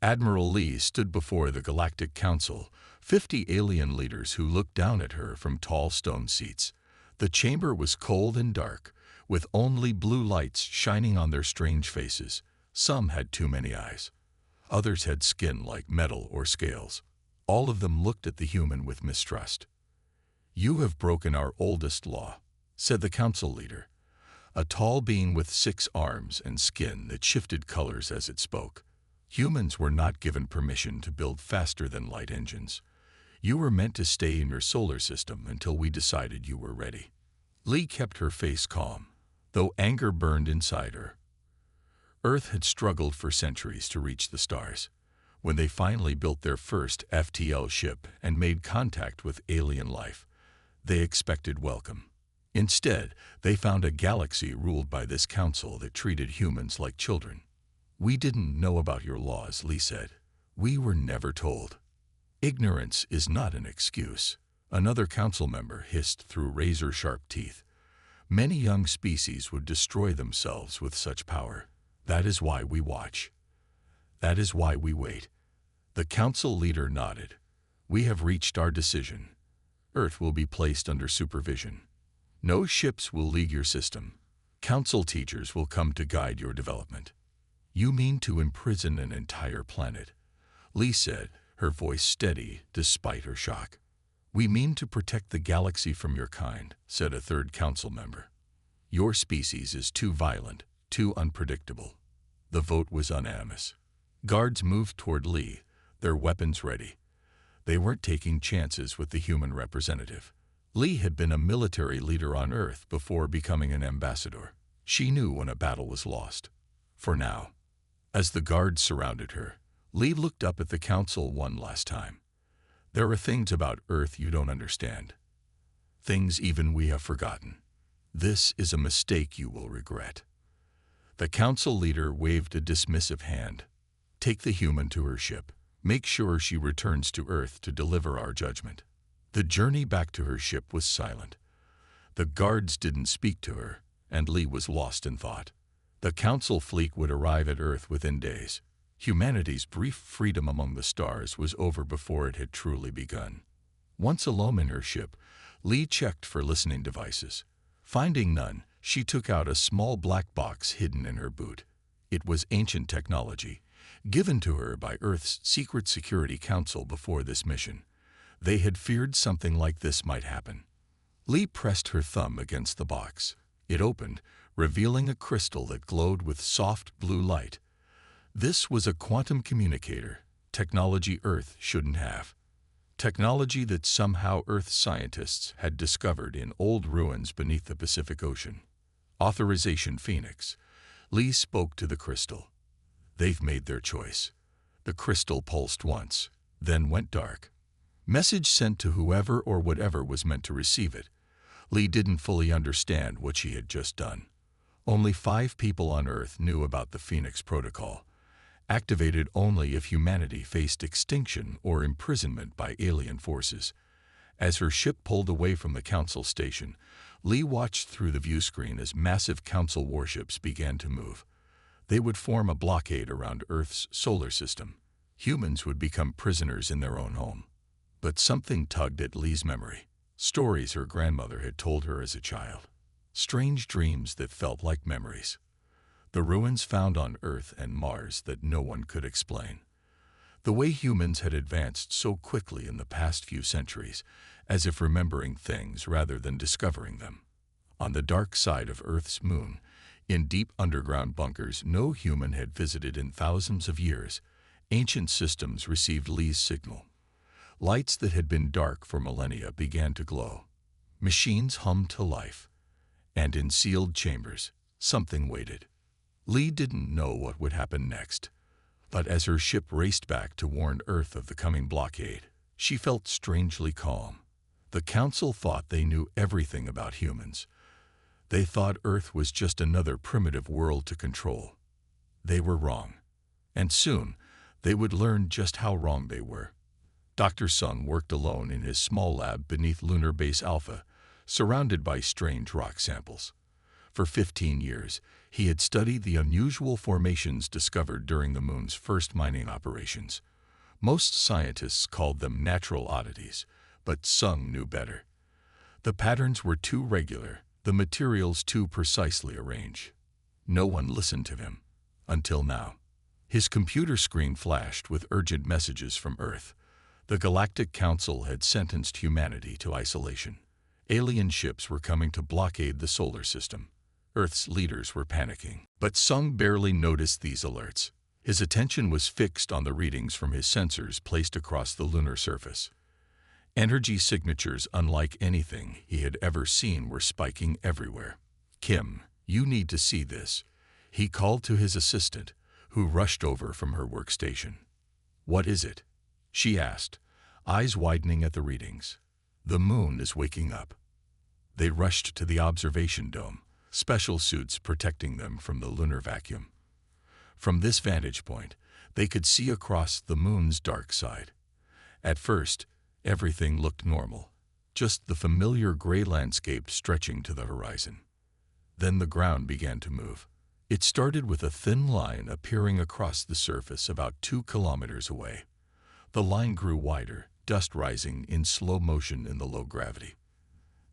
Admiral Lee stood before the Galactic Council, 50 alien leaders who looked down at her from tall stone seats. The chamber was cold and dark, with only blue lights shining on their strange faces. Some had too many eyes. Others had skin like metal or scales. All of them looked at the human with mistrust. "You have broken our oldest law," said the council leader, a tall being with 6 arms and skin that shifted colors as it spoke. "Humans were not given permission to build faster-than-light engines. You were meant to stay in your solar system until we decided you were ready." Lee kept her face calm, though anger burned inside her. Earth had struggled for centuries to reach the stars. When they finally built their first FTL ship and made contact with alien life, they expected welcome. Instead, they found a galaxy ruled by this council that treated humans like children. "We didn't know about your laws," Lee said. "We were never told." "Ignorance is not an excuse," another council member hissed through razor-sharp teeth. "Many young species would destroy themselves with such power. That is why we watch. That is why we wait." The council leader nodded. "We have reached our decision. Earth will be placed under supervision. No ships will leave your system. Council teachers will come to guide your development." "You mean to imprison an entire planet?" Lee said, her voice steady despite her shock. "We mean to protect the galaxy from your kind," said a third council member. "Your species is too violent, too unpredictable." The vote was unanimous. Guards moved toward Lee, their weapons ready. They weren't taking chances with the human representative. Lee had been a military leader on Earth before becoming an ambassador. She knew when a battle was lost. For now. As the guards surrounded her, Lee looked up at the council one last time. "There are things about Earth you don't understand. Things even we have forgotten. This is a mistake you will regret." The council leader waved a dismissive hand. "Take the human to her ship. Make sure she returns to Earth to deliver our judgment." The journey back to her ship was silent. The guards didn't speak to her, and Lee was lost in thought. The council fleet would arrive at Earth within days. Humanity's brief freedom among the stars was over before it had truly begun. Once alone in her ship, Lee checked for listening devices. Finding none, she took out a small black box hidden in her boot. It was ancient technology, given to her by Earth's Secret Security Council before this mission. They had feared something like this might happen. Lee pressed her thumb against the box. It opened, revealing a crystal that glowed with soft blue light. This was a quantum communicator, technology Earth shouldn't have. Technology that somehow Earth scientists had discovered in old ruins beneath the Pacific Ocean. "Authorization Phoenix." Lee spoke to the crystal. "They've made their choice." The crystal pulsed once, then went dark. Message sent to whoever or whatever was meant to receive it. Lee didn't fully understand what she had just done. Only 5 people on Earth knew about the Phoenix Protocol, activated only if humanity faced extinction or imprisonment by alien forces. As her ship pulled away from the council station, Lee watched through the view screen as massive council warships began to move. They would form a blockade around Earth's solar system. Humans would become prisoners in their own home. But something tugged at Lee's memory. Stories her grandmother had told her as a child. Strange dreams that felt like memories. The ruins found on Earth and Mars that no one could explain. The way humans had advanced so quickly in the past few centuries, as if remembering things rather than discovering them. On the dark side of Earth's moon, in deep underground bunkers no human had visited in thousands of years, ancient systems received Lee's signal. Lights that had been dark for millennia began to glow. Machines hummed to life. And in sealed chambers, something waited. Lee didn't know what would happen next. But as her ship raced back to warn Earth of the coming blockade, she felt strangely calm. The Council thought they knew everything about humans. They thought Earth was just another primitive world to control. They were wrong. And soon, they would learn just how wrong they were. Dr. Sung worked alone in his small lab beneath Lunar Base Alpha, surrounded by strange rock samples. For 15 years, he had studied the unusual formations discovered during the moon's first mining operations. Most scientists called them natural oddities, but Sung knew better. The patterns were too regular, the materials too precisely arranged. No one listened to him. Until now. His computer screen flashed with urgent messages from Earth. The Galactic Council had sentenced humanity to isolation. Alien ships were coming to blockade the solar system. Earth's leaders were panicking. But Sung barely noticed these alerts. His attention was fixed on the readings from his sensors placed across the lunar surface. Energy signatures unlike anything he had ever seen were spiking everywhere. "Kim, you need to see this," he called to his assistant, who rushed over from her workstation. "What is it?" she asked, eyes widening at the readings. "The moon is waking up." They rushed to the observation dome, special suits protecting them from the lunar vacuum. From this vantage point, they could see across the moon's dark side. At first, everything looked normal, just the familiar gray landscape stretching to the horizon. Then the ground began to move. It started with a thin line appearing across the surface about 2 kilometers away. The line grew wider, dust rising in slow motion in the low gravity.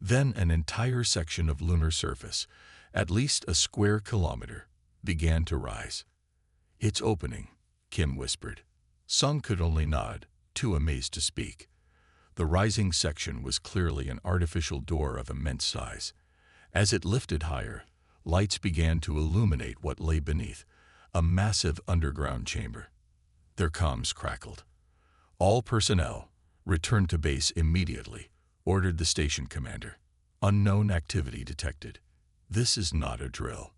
Then an entire section of lunar surface, at least a square kilometer, began to rise. "It's opening," Kim whispered. Sung could only nod, too amazed to speak. The rising section was clearly an artificial door of immense size. As it lifted higher, lights began to illuminate what lay beneath, a massive underground chamber. Their comms crackled. "All personnel, return to base immediately," ordered the station commander. "Unknown activity detected. This is not a drill.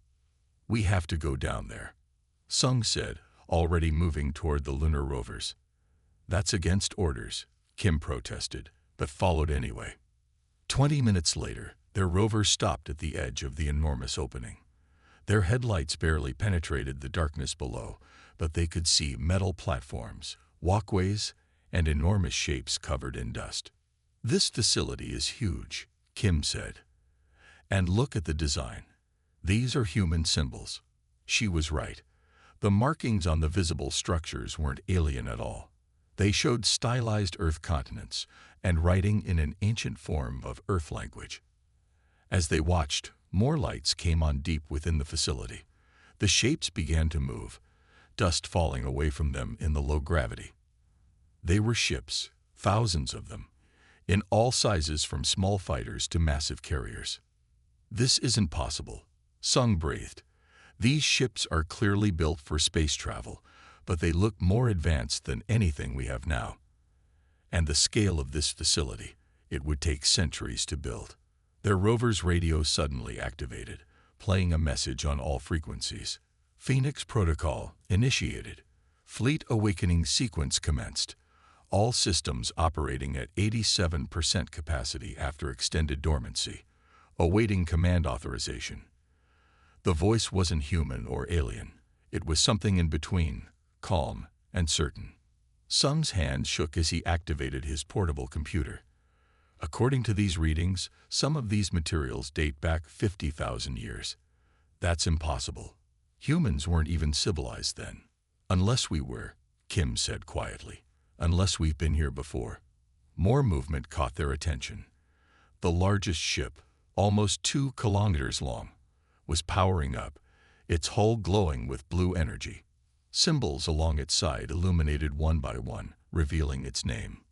We have to go down there," Sung said, already moving toward the lunar rovers. "That's against orders," Kim protested, but followed anyway. 20 minutes later, their rover stopped at the edge of the enormous opening. Their headlights barely penetrated the darkness below, but they could see metal platforms, walkways, and enormous shapes covered in dust. "This facility is huge," Kim said. "And look at the design. These are human symbols." She was right. The markings on the visible structures weren't alien at all. They showed stylized Earth continents and writing in an ancient form of Earth language. As they watched, more lights came on deep within the facility. The shapes began to move, dust falling away from them in the low gravity. They were ships, thousands of them, in all sizes from small fighters to massive carriers. "This isn't possible," Sung breathed. "These ships are clearly built for space travel, but they look more advanced than anything we have now. And the scale of this facility, it would take centuries to build." Their rover's radio suddenly activated, playing a message on all frequencies. "Phoenix Protocol initiated. Fleet awakening sequence commenced. All systems operating at 87% capacity after extended dormancy. Awaiting command authorization." The voice wasn't human or alien. It was something in between, calm and certain. Sung's hand shook as he activated his portable computer. "According to these readings, some of these materials date back 50,000 years. That's impossible. Humans weren't even civilized then." "Unless we were," Kim said quietly. "Unless we've been here before." More movement caught their attention. The largest ship, almost 2 kilometers long, was powering up, its hull glowing with blue energy. Symbols along its side illuminated one by one, revealing its name.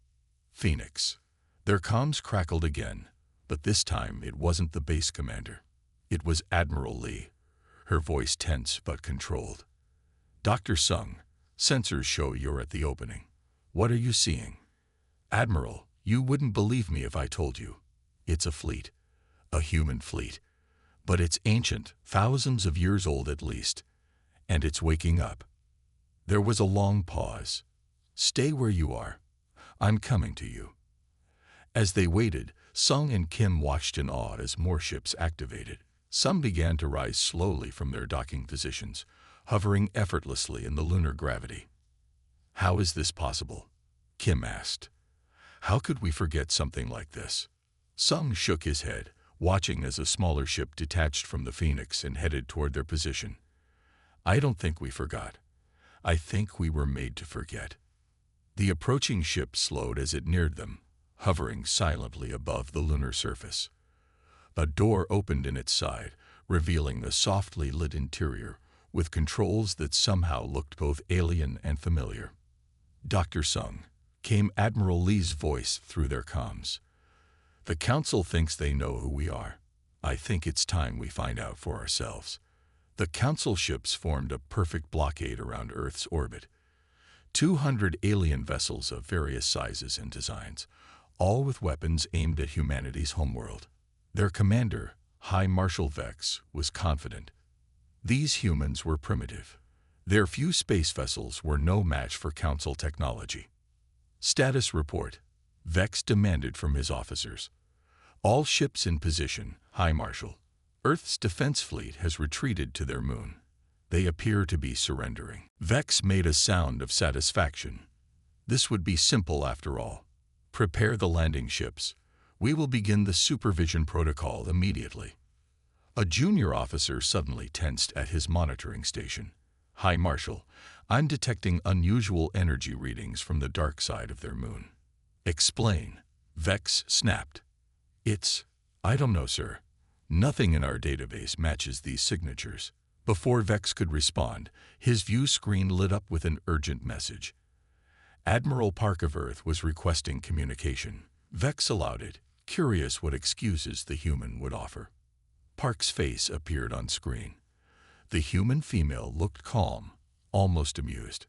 Phoenix. Their comms crackled again, but this time it wasn't the base commander. It was Admiral Lee, her voice tense but controlled. "Dr. Sung, sensors show you're at the opening. What are you seeing?" "Admiral, you wouldn't believe me if I told you. It's a fleet. A human fleet. But it's ancient, thousands of years old at least. And it's waking up." There was a long pause. "Stay where you are. I'm coming to you." As they waited, Sung and Kim watched in awe as more ships activated. Some began to rise slowly from their docking positions, hovering effortlessly in the lunar gravity. "How is this possible?" Kim asked. "How could we forget something like this?" Sung shook his head, watching as a smaller ship detached from the Phoenix and headed toward their position. "I don't think we forgot. I think we were made to forget." The approaching ship slowed as it neared them, hovering silently above the lunar surface. A door opened in its side, revealing a softly lit interior with controls that somehow looked both alien and familiar. "Dr. Sung," came Admiral Lee's voice through their comms. "The Council thinks they know who we are. I think it's time we find out for ourselves." The Council ships formed a perfect blockade around Earth's orbit. 200 alien vessels of various sizes and designs, all with weapons aimed at humanity's homeworld. Their commander, High Marshal Vex, was confident. These humans were primitive. Their few space vessels were no match for Council technology. "Status report," Vex demanded from his officers. "All ships in position, High Marshal. Earth's defense fleet has retreated to their moon. They appear to be surrendering." Vex made a sound of satisfaction. This would be simple after all. "Prepare the landing ships. We will begin the supervision protocol immediately." A junior officer suddenly tensed at his monitoring station. "High Marshal, I'm detecting unusual energy readings from the dark side of their moon." "Explain," Vex snapped. I don't know, sir. Nothing in our database matches these signatures." Before Vex could respond, his view screen lit up with an urgent message. Admiral Park of Earth was requesting communication. Vex allowed it, curious what excuses the human would offer. Park's face appeared on screen. The human female looked calm, almost amused.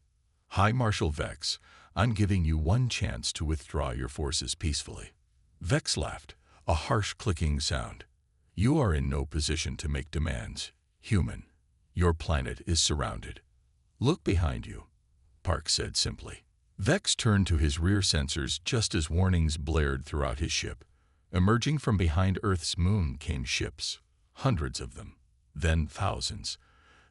"High Marshal Vex, I'm giving you one chance to withdraw your forces peacefully." Vex laughed, a harsh clicking sound. "You are in no position to make demands, human. Your planet is surrounded. Look behind you," Park said simply. Vex turned to his rear sensors just as warnings blared throughout his ship. Emerging from behind Earth's moon came ships, hundreds of them, then thousands.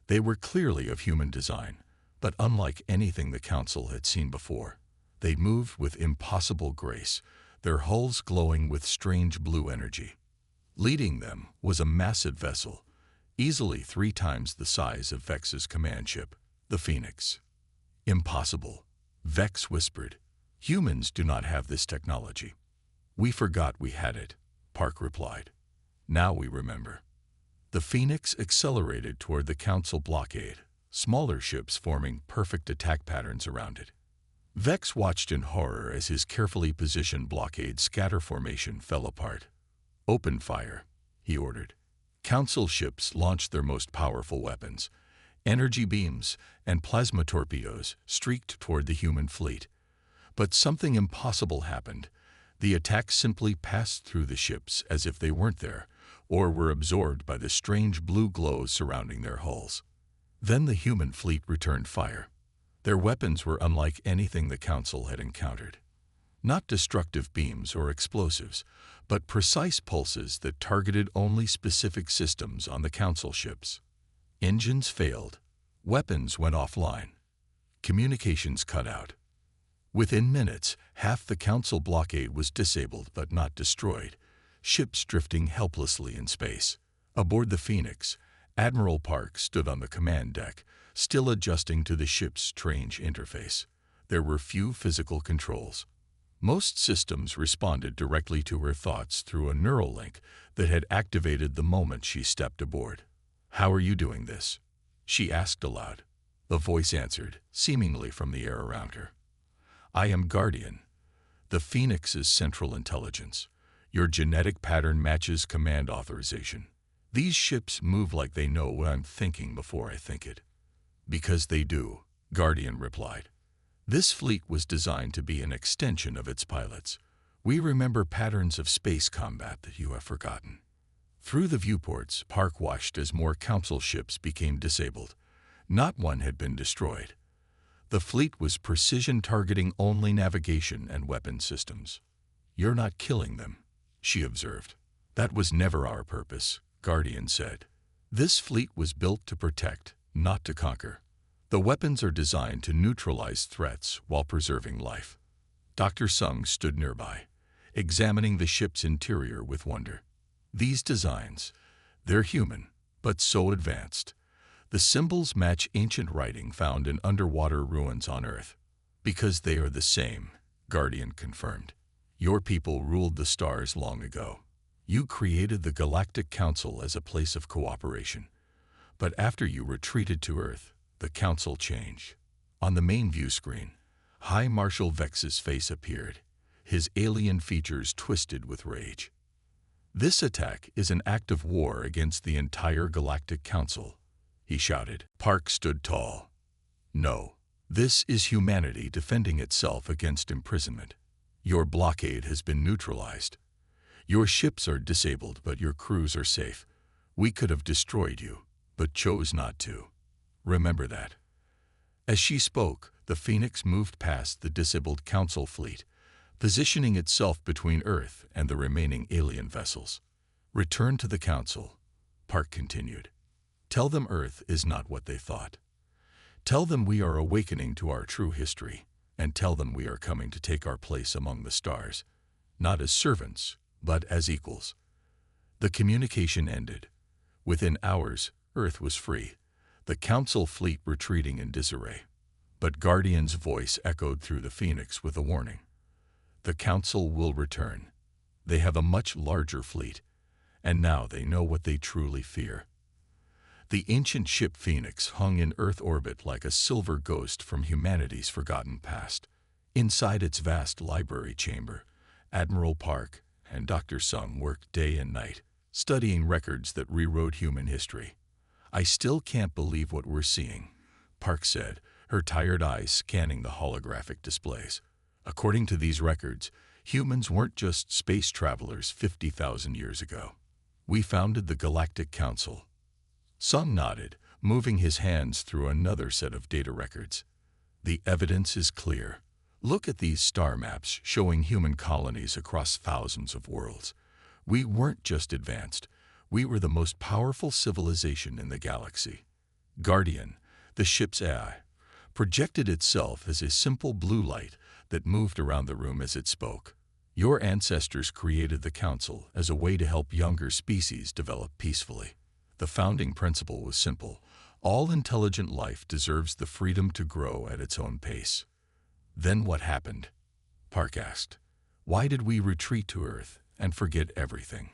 They were clearly of human design, but unlike anything the Council had seen before. They moved with impossible grace, their hulls glowing with strange blue energy. Leading them was a massive vessel, easily 3 times the size of Vex's command ship, the Phoenix. "Impossible," Vex whispered. "Humans do not have this technology." "We forgot we had it," Park replied. "Now we remember." The Phoenix accelerated toward the Council blockade, smaller ships forming perfect attack patterns around it. Vex watched in horror as his carefully positioned blockade scatter formation fell apart. "Open fire," he ordered. Council ships launched their most powerful weapons. Energy beams and plasma torpedoes streaked toward the human fleet. But something impossible happened. The attacks simply passed through the ships as if they weren't there, or were absorbed by the strange blue glow surrounding their hulls. Then the human fleet returned fire. Their weapons were unlike anything the Council had encountered. Not destructive beams or explosives, but precise pulses that targeted only specific systems on the Council ships. Engines failed. Weapons went offline. Communications cut out. Within minutes, half the Council blockade was disabled but not destroyed, ships drifting helplessly in space. Aboard the Phoenix, Admiral Park stood on the command deck, still adjusting to the ship's strange interface. There were few physical controls. Most systems responded directly to her thoughts through a neural link that had activated the moment she stepped aboard. "How are you doing this?" she asked aloud. The voice answered, seemingly from the air around her. "I am Guardian, the Phoenix's central intelligence. Your genetic pattern matches command authorization. These ships move like they know what I'm thinking before I think it." "Because they do," Guardian replied. "This fleet was designed to be an extension of its pilots. We remember patterns of space combat that you have forgotten." Through the viewports, Park watched as more Council ships became disabled. Not one had been destroyed. The fleet was precision targeting only navigation and weapon systems. "You're not killing them," she observed. "That was never our purpose," Guardian said. "This fleet was built to protect, not to conquer. The weapons are designed to neutralize threats while preserving life." Dr. Sung stood nearby, examining the ship's interior with wonder. These designs, they're human, but so advanced. The symbols match ancient writing found in underwater ruins on Earth. Because they are the same, Guardian confirmed. Your people ruled the stars long ago. You created the Galactic Council as a place of cooperation. But after you retreated to Earth, the Council changed. On the main view screen, High Marshal Vex's face appeared, his alien features twisted with rage. This attack is an act of war against the entire Galactic Council, he shouted. Park stood tall. No, this is humanity defending itself against imprisonment. Your blockade has been neutralized. Your ships are disabled, but your crews are safe. We could have destroyed you, but chose not to. Remember that. As she spoke, the Phoenix moved past the disabled Council fleet, positioning itself between Earth and the remaining alien vessels. Return to the Council, Park continued. Tell them Earth is not what they thought. Tell them we are awakening to our true history, and tell them we are coming to take our place among the stars, not as servants, but as equals. The communication ended. Within hours, Earth was free, the Council fleet retreating in disarray. But Guardian's voice echoed through the Phoenix with a warning. The Council will return. They have a much larger fleet, and now they know what they truly fear. The ancient ship Phoenix hung in Earth orbit like a silver ghost from humanity's forgotten past. Inside its vast library chamber, Admiral Park and Dr. Sung worked day and night, studying records that rewrote human history. I still can't believe what we're seeing, Park said, her tired eyes scanning the holographic displays. According to these records, humans weren't just space travelers 50,000 years ago. We founded the Galactic Council. Sung nodded, moving his hands through another set of data records. The evidence is clear. Look at these star maps showing human colonies across thousands of worlds. We weren't just advanced. We were the most powerful civilization in the galaxy. Guardian, the ship's AI, projected itself as a simple blue light that moved around the room as it spoke. Your ancestors created the Council as a way to help younger species develop peacefully. The founding principle was simple. All intelligent life deserves the freedom to grow at its own pace. Then what happened? Park asked. Why did we retreat to Earth and forget everything?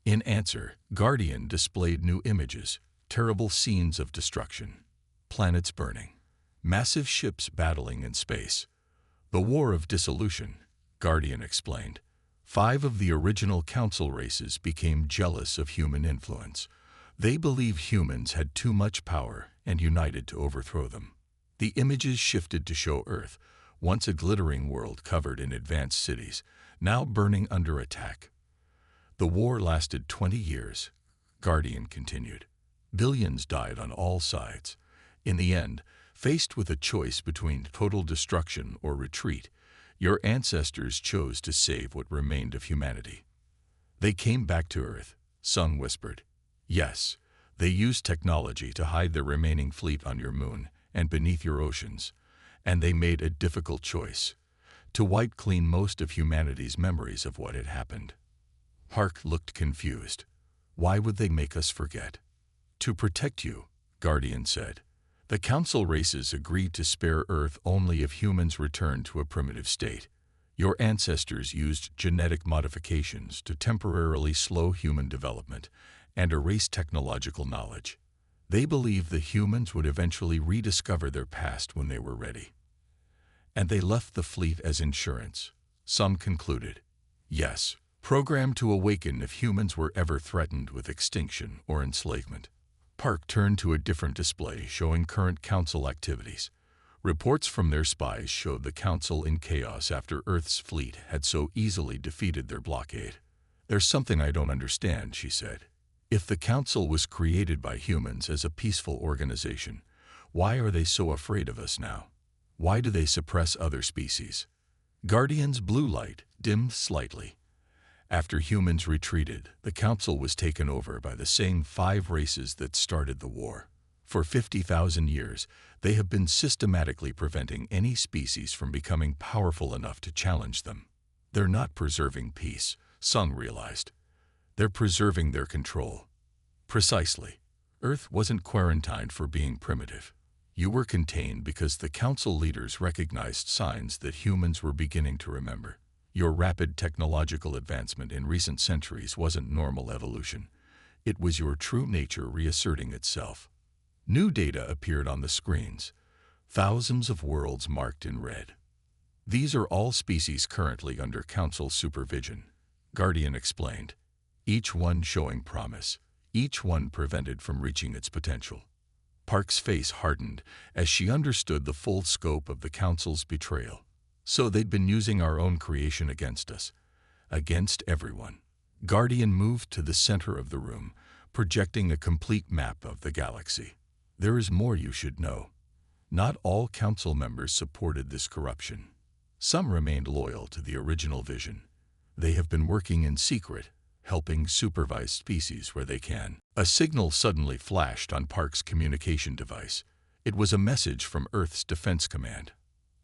In answer, Guardian displayed new images, terrible scenes of destruction, planets burning, massive ships battling in space. The War of Dissolution, Guardian explained. 5 of the original Council races became jealous of human influence. They believed humans had too much power and united to overthrow them. The images shifted to show Earth, once a glittering world covered in advanced cities, now burning under attack. The war lasted 20 years, Guardian continued. Billions died on all sides. In the end, faced with a choice between total destruction or retreat, your ancestors chose to save what remained of humanity. They came back to Earth, Sung whispered. Yes, they used technology to hide their remaining fleet on your moon and beneath your oceans, and they made a difficult choice, to wipe clean most of humanity's memories of what had happened. Park looked confused. Why would they make us forget? To protect you, Guardian said. The Council races agreed to spare Earth only if humans returned to a primitive state. Your ancestors used genetic modifications to temporarily slow human development and erase technological knowledge. They believed the humans would eventually rediscover their past when they were ready. And they left the fleet as insurance, Sung concluded. Yes, programmed to awaken if humans were ever threatened with extinction or enslavement. Park turned to a different display showing current Council activities. Reports from their spies showed the Council in chaos after Earth's fleet had so easily defeated their blockade. There's something I don't understand, she said. If the Council was created by humans as a peaceful organization, why are they so afraid of us now? Why do they suppress other species? Guardian's blue light dimmed slightly. After humans retreated, the Council was taken over by the same 5 races that started the war. For 50,000 years, they have been systematically preventing any species from becoming powerful enough to challenge them. They're not preserving peace, Sung realized. They're preserving their control. Precisely. Earth wasn't quarantined for being primitive. You were contained because the council leaders recognized signs that humans were beginning to remember. Your rapid technological advancement in recent centuries wasn't normal evolution. It was your true nature reasserting itself. New data appeared on the screens. Thousands of worlds marked in red. These are all species currently under council supervision, Guardian explained. Each one showing promise, each one prevented from reaching its potential. Park's face hardened as she understood the full scope of the council's betrayal. So they'd been using our own creation against us, against everyone. Guardian moved to the center of the room, projecting a complete map of the galaxy. There is more you should know. Not all council members supported this corruption. Some remained loyal to the original vision. They have been working in secret, helping supervise species where they can. A signal suddenly flashed on Park's communication device. It was a message from Earth's Defense Command.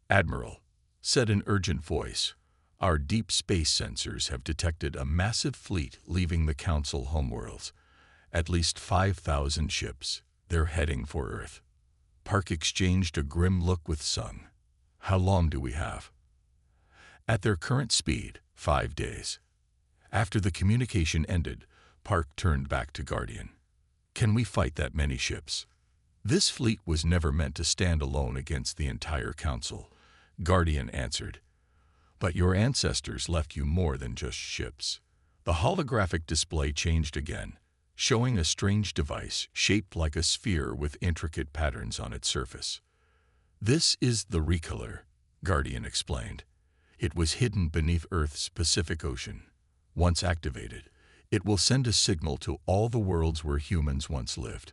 "Admiral," said an urgent voice, "our deep space sensors have detected a massive fleet leaving the Council homeworlds. At least 5,000 ships. They're heading for Earth." Park exchanged a grim look with Sung. "How long do we have?" "At their current speed, 5 days." After the communication ended, Park turned back to Guardian. "Can we fight that many ships?" "This fleet was never meant to stand alone against the entire Council," Guardian answered. "But your ancestors left you more than just ships." The holographic display changed again, showing a strange device shaped like a sphere with intricate patterns on its surface. "This is the Recolor," Guardian explained. "It was hidden beneath Earth's Pacific Ocean. Once activated, it will send a signal to all the worlds where humans once lived,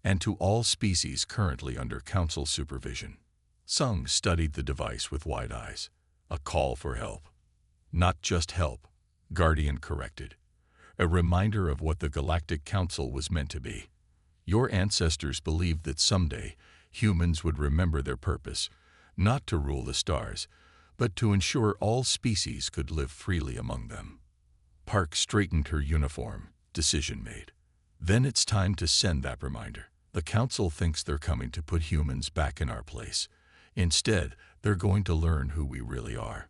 and to all species currently under Council supervision." Sung studied the device with wide eyes. "A call for help." "Not just help," Guardian corrected. "A reminder of what the Galactic Council was meant to be. Your ancestors believed that someday humans would remember their purpose, not to rule the stars, but to ensure all species could live freely among them." Park straightened her uniform, decision made. "Then it's time to send that reminder. The Council thinks they're coming to put humans back in our place. Instead, they're going to learn who we really are."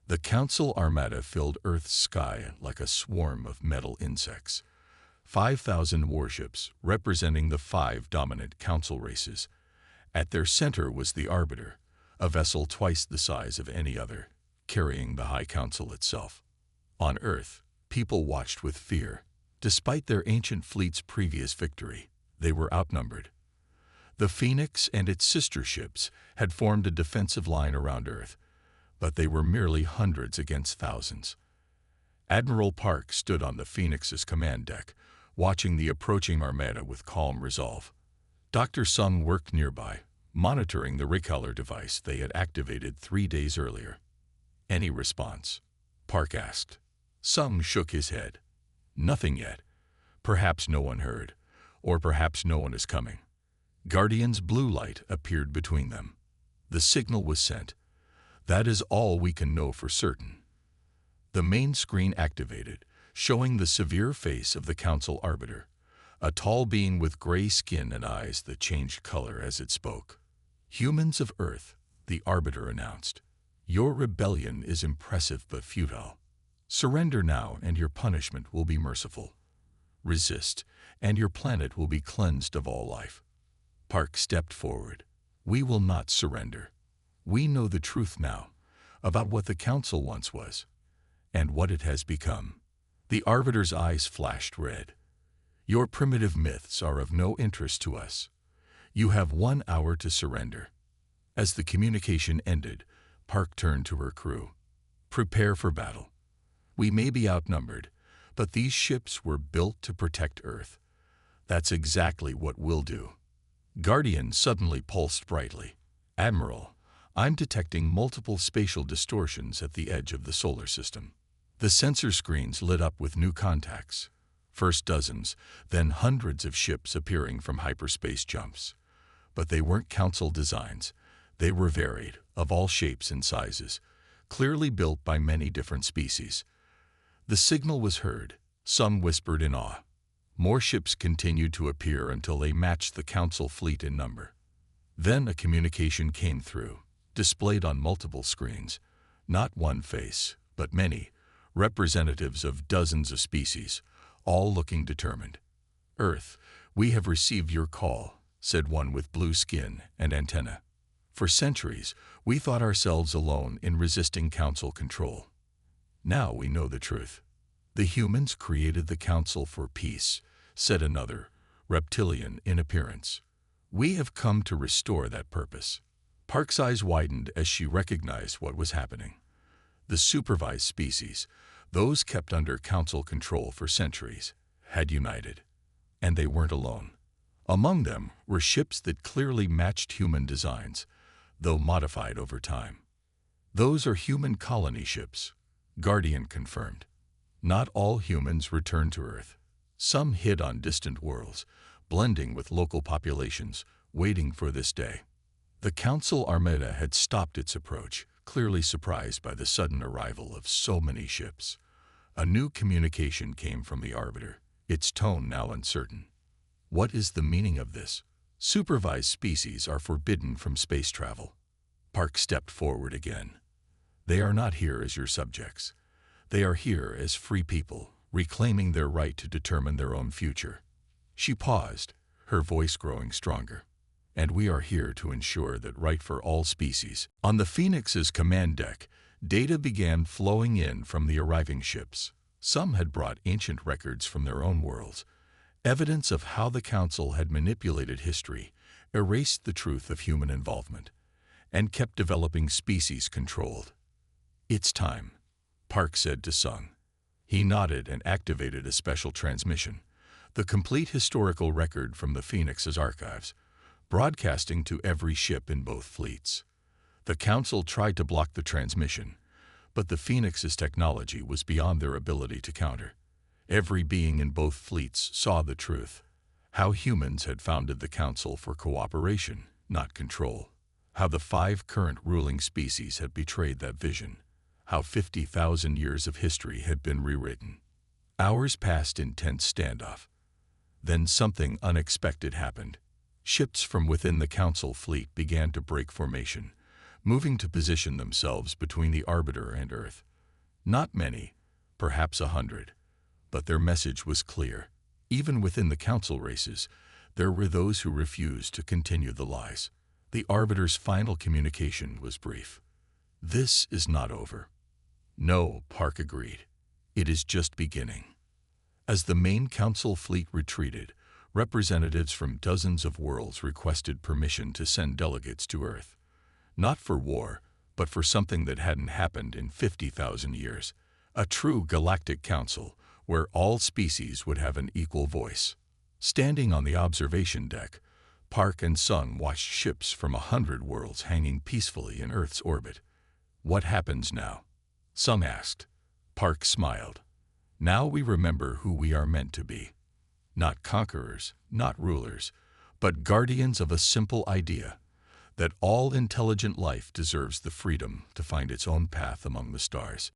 The Council armada filled Earth's sky like a swarm of metal insects. 5,000 warships representing the 5 dominant Council races. At their center was the Arbiter, a vessel twice the size of any other, carrying the High Council itself. On Earth, people watched with fear. Despite their ancient fleet's previous victory, they were outnumbered. The Phoenix and its sister ships had formed a defensive line around Earth, but they were merely hundreds against thousands. Admiral Park stood on the Phoenix's command deck, watching the approaching armada with calm resolve. Dr. Sung worked nearby, monitoring the Recolor device they had activated 3 days earlier. "Any response?" Park asked. Sung shook his head. "Nothing yet. Perhaps no one heard, or perhaps no one is coming." Guardian's blue light appeared between them. The signal was sent. That is all we can know for certain. The main screen activated, showing the severe face of the Council Arbiter, a tall being with gray skin and eyes that changed color as it spoke. "Humans of Earth," the Arbiter announced, "your rebellion is impressive but futile. Surrender now and your punishment will be merciful. Resist, and your planet will be cleansed of all life." Park stepped forward. "We will not surrender. We know the truth now, about what the Council once was, and what it has become." The Arbiter's eyes flashed red. "Your primitive myths are of no interest to us. You have 1 hour to surrender." As the communication ended, Park turned to her crew. "Prepare for battle. We may be outnumbered, but these ships were built to protect Earth. That's exactly what we'll do." Guardian suddenly pulsed brightly. "Admiral, I'm detecting multiple spatial distortions at the edge of the solar system." The sensor screens lit up with new contacts. First dozens, then hundreds of ships appearing from hyperspace jumps. But they weren't Council designs. They were varied, of all shapes and sizes, clearly built by many different species. The signal was heard. Some whispered in awe. More ships continued to appear until they matched the Council fleet in number. Then a communication came through, displayed on multiple screens. Not one face, but many, representatives of dozens of species, all looking determined. "Earth, we have received your call," said one with blue skin and antenna. "For centuries, we thought ourselves alone in resisting Council control. Now we know the truth. The humans created the Council for peace," said another, reptilian in appearance. "We have come to restore that purpose." Park's eyes widened as she recognized what was happening. The supervised species, those kept under Council control for centuries, had united. And they weren't alone. Among them were ships that clearly matched human designs, though modified over time. "Those are human colony ships," Guardian confirmed. Not all humans returned to Earth. Some hid on distant worlds, blending with local populations, waiting for this day. The Council Armada had stopped its approach, clearly surprised by the sudden arrival of so many ships. A new communication came from the Arbiter, its tone now uncertain. "What is the meaning of this? Supervised species are forbidden from space travel." Park stepped forward again. "They are not here as your subjects. They are here as free people, reclaiming their right to determine their own future." She paused, her voice growing stronger. "And we are here to ensure that right for all species." On the Phoenix's command deck, data began flowing in from the arriving ships. Some had brought ancient records from their own worlds, evidence of how the Council had manipulated history, erased the truth of human involvement, and kept developing species-controlled. "It's time," Park said to Sung. He nodded and activated a special transmission, the complete historical record from the Phoenix's archives, broadcasting to every ship in both fleets. The Council tried to block the transmission, but the Phoenix's technology was beyond their ability to counter. Every being in both fleets saw the truth, how humans had founded the Council for cooperation, not control, how the 5 current ruling species had betrayed that vision, how 50,000 years of history had been rewritten. Hours passed in tense standoff. Then something unexpected happened. Ships from within the Council fleet began to break formation, moving to position themselves between the Arbiter and Earth. Not many, perhaps 100, but their message was clear. Even within the Council races, there were those who refused to continue the lies. The Arbiter's final communication was brief. "This is not over." "No," Park agreed. "It is just beginning." As the main Council fleet retreated, representatives from dozens of worlds requested permission to send delegates to Earth. Not for war, but for something that hadn't happened in 50,000 years. A true galactic council, where all species would have an equal voice. Standing on the observation deck, Park and Sung watched ships from 100 worlds hanging peacefully in Earth's orbit. "What happens now?" Sung asked. Park smiled. "Now we remember who we are meant to be. Not conquerors, not rulers, but guardians of a simple idea, that all intelligent life deserves the freedom to find its own path among the stars."